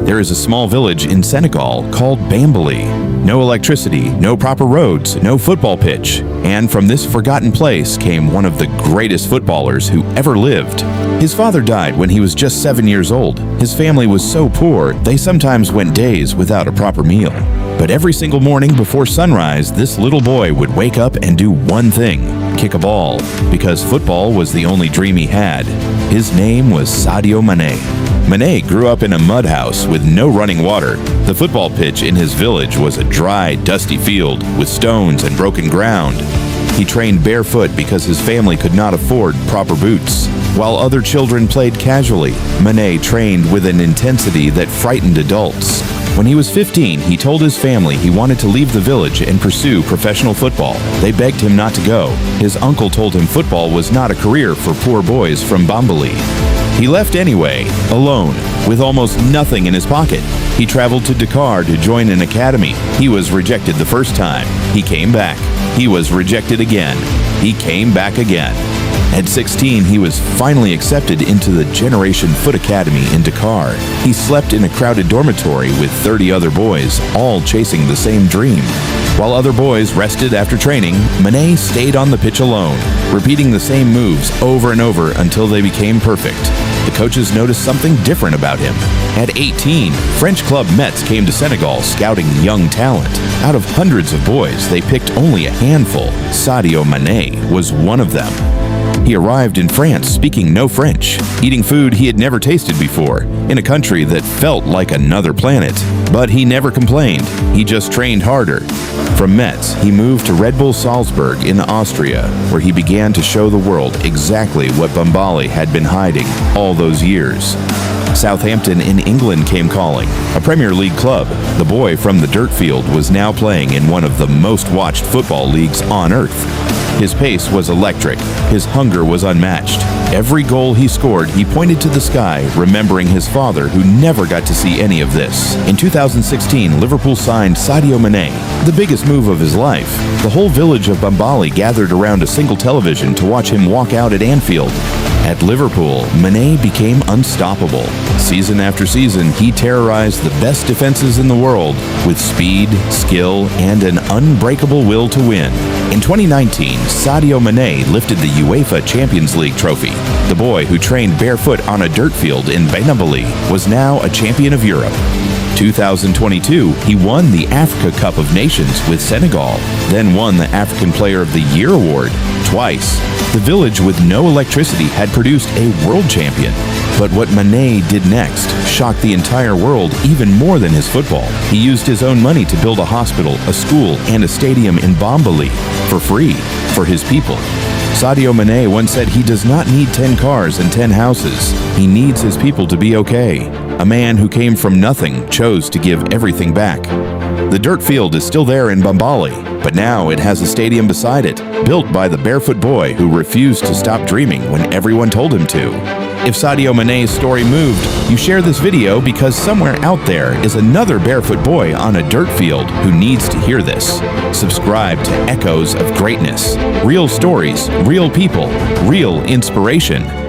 There is a small village in Senegal called Bambali. No electricity, no proper roads, no football pitch. And from this forgotten place came one of the greatest footballers who ever lived. His father died when he was just 7 years old. His family was so poor, they sometimes went days without a proper meal. But every single morning before sunrise, this little boy would wake up and do one thing: kick a ball, because football was the only dream he had. His name was Sadio Mané. Mané grew up in a mud house with no running water. The football pitch in his village was a dry, dusty field with stones and broken ground. He trained barefoot because his family could not afford proper boots. While other children played casually, Mané trained with an intensity that frightened adults. When he was 15, he told his family he wanted to leave the village and pursue professional football. They begged him not to go. His uncle told him football was not a career for poor boys from Bambali. He left anyway, alone, with almost nothing in his pocket. He traveled to Dakar to join an academy. He was rejected the first time. He came back. He was rejected again. He came back again. At 16, he was finally accepted into the Generation Foot Academy in Dakar. He slept in a crowded dormitory with 30 other boys, all chasing the same dream. While other boys rested after training, Mané stayed on the pitch alone, repeating the same moves over and over until they became perfect. The coaches noticed something different about him. At 18, French club Metz came to Senegal scouting young talent. Out of hundreds of boys, they picked only a handful. Sadio Mané was one of them. He arrived in France speaking no French, eating food he had never tasted before, in a country that felt like another planet. But he never complained. He just trained harder. From Metz, he moved to Red Bull Salzburg in Austria, where he began to show the world exactly what Bambali had been hiding all those years. Southampton in England came calling, a Premier League club. The boy from the dirt field was now playing in one of the most watched football leagues on earth. His pace was electric. His hunger was unmatched. Every goal he scored, he pointed to the sky, remembering his father, who never got to see any of this. In 2016, Liverpool signed Sadio Mané, the biggest move of his life. The whole village of Bambali gathered around a single television to watch him walk out at Anfield. At Liverpool, Mané became unstoppable. Season after season, he terrorized the best defenses in the world with speed, skill, and an unbreakable will to win. In 2019, Sadio Mané lifted the UEFA Champions League trophy. The boy who trained barefoot on a dirt field in Bambali was now a champion of Europe. 2022, he won the Africa Cup of Nations with Senegal, then won the African Player of the Year award twice. The village with no electricity had produced a world champion. But what Mané did next shocked the entire world even more than his football. He used his own money to build a hospital, a school, and a stadium in Bambali for free for his people. Sadio Mané once said he does not need 10 cars and 10 houses. He needs his people to be okay. A man who came from nothing chose to give everything back. The dirt field is still there in Bambali, but now it has a stadium beside it, built by the barefoot boy who refused to stop dreaming when everyone told him to. If Sadio Mané's story moved, you share this video because somewhere out there is another barefoot boy on a dirt field who needs to hear this. Subscribe to Echoes of Greatness. Real stories, real people, real inspiration.